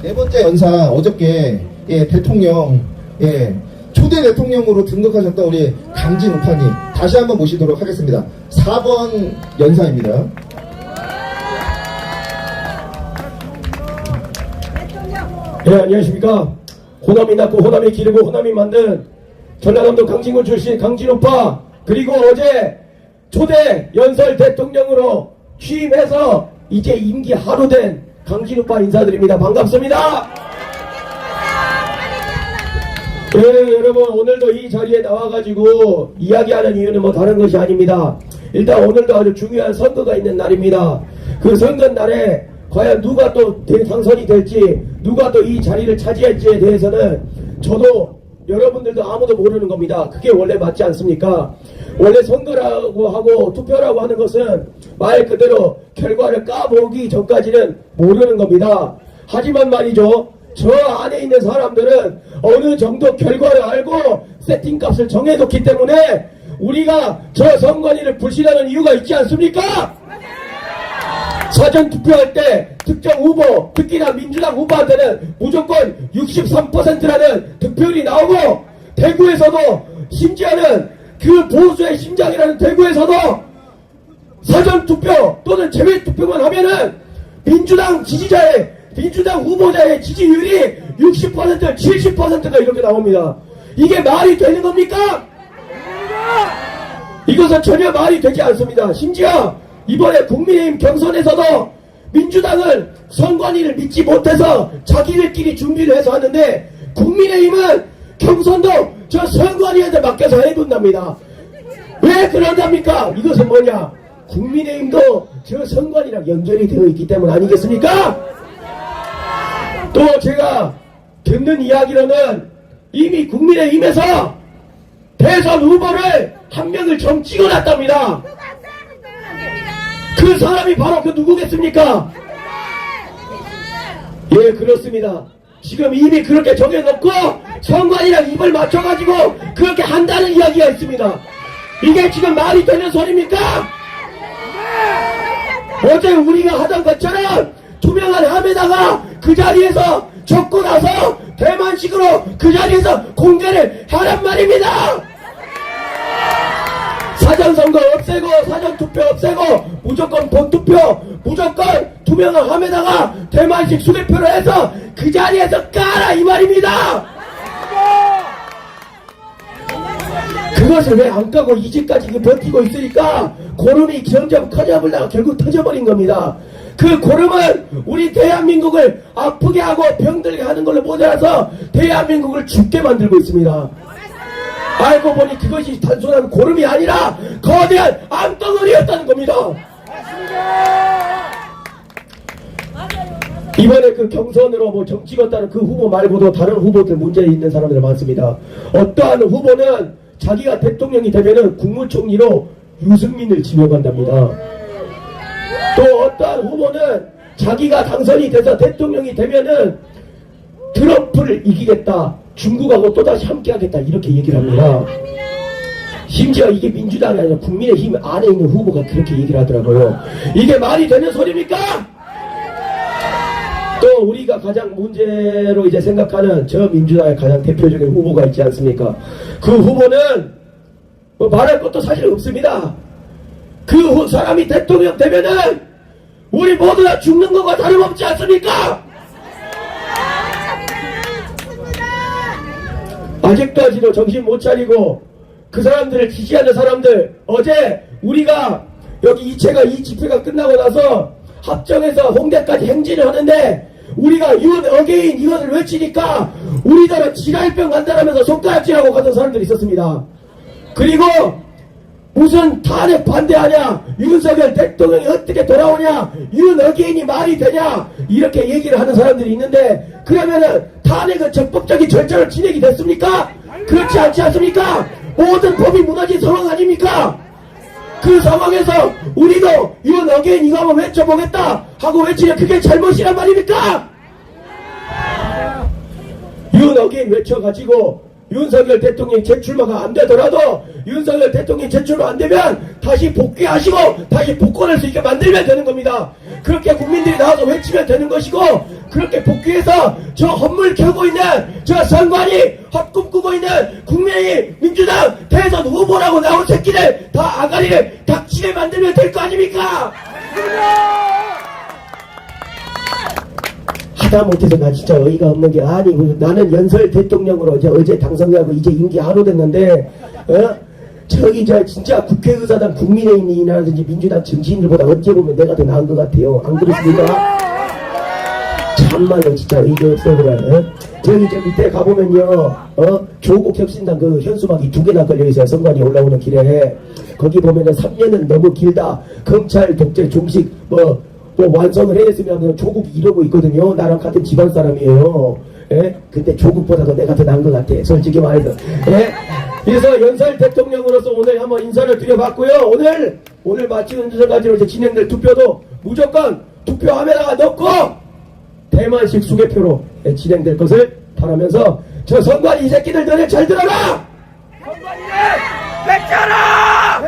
네 번째 연사 어저께 대통령 초대 대통령으로 등극하셨던 우리 강진 우파님 다시 한번 모시도록 하겠습니다. 4번 연사입니다. 네, 안녕하십니까. 호남이 낳고 호남이 기르고 호남이 만든 전라남도 강진군 출신 강진우파, 그리고 어제 초대 연설 대통령으로 취임해서 이제 임기 하루 된 강진우파 인사드립니다. 반갑습니다. 네, 여러분, 오늘도 이 자리에 나와가지고 이야기하는 이유는 뭐 다른 것이 아닙니다. 일단 오늘도 아주 중요한 선거가 있는 날입니다. 그 선거 날에 과연 누가 또 당선이 될지, 누가 또 이 자리를 차지할지에 대해서는 저도 여러분들도 아무도 모르는 겁니다. 그게 원래 맞지 않습니까? 원래 선거라고 하고 투표라고 하는 것은 말 그대로 결과를 까보기 전까지는 모르는 겁니다. 하지만 말이죠, 저 안에 있는 사람들은 어느 정도 결과를 알고 세팅값을 정해놓기 때문에 우리가 저 선관위를 불신하는 이유가 있지 않습니까? 사전 투표할 때 특정 후보, 특히나 민주당 후보한테는 무조건 63%라는 득표율이 나오고, 대구에서도 심지어는 그 보수의 심장이라는 대구에서도 사전 투표 또는 제외 투표만 하면은 민주당 후보자의 지지율이 60%, 70%가 이렇게 나옵니다. 이게 말이 되는 겁니까? 이것은 전혀 말이 되지 않습니다. 심지어 이번에 국민의힘 경선에서도 민주당은 선관위를 믿지 못해서 자기들끼리 준비를 해서 하는데, 국민의힘은 경선도 저 선관위한테 맡겨서 해둔답니다. 왜 그런답니까? 이것은 뭐냐? 국민의힘도 저 선관위랑 연결이 되어 있기 때문 아니겠습니까? 또 제가 듣는 이야기로는 이미 국민의힘에서 대선 후보를 한 명을 좀 찍어놨답니다. 그 사람이 바로 그 누구겠습니까? 예, 그렇습니다. 지금 이미 그렇게 정해놓고 선관위랑 입을 맞춰가지고 그렇게 한다는 이야기가 있습니다. 이게 지금 말이 되는 소리입니까? 어제 우리가 하던 것처럼 투명한 함에다가 그 자리에서 적고 나서 대만식으로 그 자리에서 공개를 하란 말입니다. 사전선거 없애고 사전투표 없애고 무조건 본투표, 무조건 투명한 함에다가 대만식 수개표를 해서 그 자리에서 까라 이 말입니다. 그것을 왜 안 까고 이제까지 버티고 있으니까 고름이 점점 커져버리다가 결국 터져버린 겁니다. 그 고름은 우리 대한민국을 아프게 하고 병들게 하는 걸로 모자라서 대한민국을 죽게 만들고 있습니다. 알고 보니 그것이 단순한 고름이 아니라 거대한 암덩어리였다는 겁니다. 이번에 그 경선으로 뭐 정 찍었다는 그 후보 말고도 다른 후보들 문제 있는 사람들 많습니다. 어떠한 후보는 자기가 대통령이 되면은 국무총리로 유승민을 지명한답니다. 또 어떠한 후보는 자기가 당선이 돼서 대통령이 되면은 트럼프를 이기겠다, 중국하고 또다시 함께하겠다 이렇게 얘기를 합니다. 심지어 이게 민주당이 아니라 국민의힘 안에 있는 후보가 그렇게 얘기를 하더라고요. 이게 말이 되는 소리입니까? 또 우리가 가장 문제로 이제 생각하는 저 민주당의 가장 대표적인 후보가 있지 않습니까? 그 후보는 뭐 말할 것도 사실 없습니다. 그 사람이 대통령 되면은 우리 모두 다 죽는 것과 다름없지 않습니까? 아직까지도 정신 못 차리고 그 사람들을 지지하는 사람들, 어제 우리가 여기 이 집회가 끝나고 나서 합정에서 홍대까지 행진을 하는데 우리가 윤 어게인 이것을 외치니까 우리들은 지랄병 간다라면서 손가락질하고 가던 사람들이 있었습니다. 그리고 무슨 탄핵 반대하냐, 윤석열 대통령이 어떻게 돌아오냐, 윤 어게인이 말이 되냐 이렇게 얘기를 하는 사람들이 있는데, 그러면은 탄핵은 적법적인 절차로 진행이 됐습니까? 그렇지 않지 않습니까? 모든 법이 무너진 상황 아닙니까? 그 상황에서 우리도 윤 어게인 이거 한번 외쳐보겠다 하고 외치면 그게 잘못이란 말입니까? 윤 어게인 외쳐가지고 윤석열 대통령이 재출마가 안 되더라도 윤석열 대통령이 재출마 안 되면 다시 복귀하시고 다시 복권할 수 있게 만들면 되는 겁니다. 그렇게 국민들이 나와서 외치면 되는 것이고, 그렇게 복귀해서 저 헛물 켜고 있는 저 선관위 헛꿈꾸고 있는 국민의힘 민주당 대선 후보라고 나온 새끼들 다 아가리를 닥치게 만들면 될 거 아닙니까? 하다못해서 나 진짜 어이가 없는 게, 아니 나는 연설 대통령으로 어제 당선되고 이제 임기 하루 됐는데 저기 진짜 국회의사당 국민의힘이라든지 민주당 정치인들보다 어찌 보면 내가 더 나은 것 같아요. 안 그렇습니까? 참말로 진짜 의가 없어 그래. 저기 저 밑에 가보면요, 조국 혁신당 그 현수막이 2개나 걸려있어요. 선관위 올라오는 길에. 거기 보면은 3년은 너무 길다, 검찰 독재 종식 뭐 완성을 해냈으면 조국이 이러고 있거든요. 나랑 같은 집안 사람이에요. 예? 근데 조국보다도 내가 더 나은 것 같아, 솔직히 말해서. 예? 그래서 연설 대통령으로서 오늘 한번 인사를 드려봤고요. 오늘 마치는 전까지로 이제 진행될 투표도 무조건 투표함에다가 넣고 대만식 수개표로 진행될 것을 바라면서, 저 선관위 이 새끼들 너네 잘 들어라! 선관위를 뺏겨라!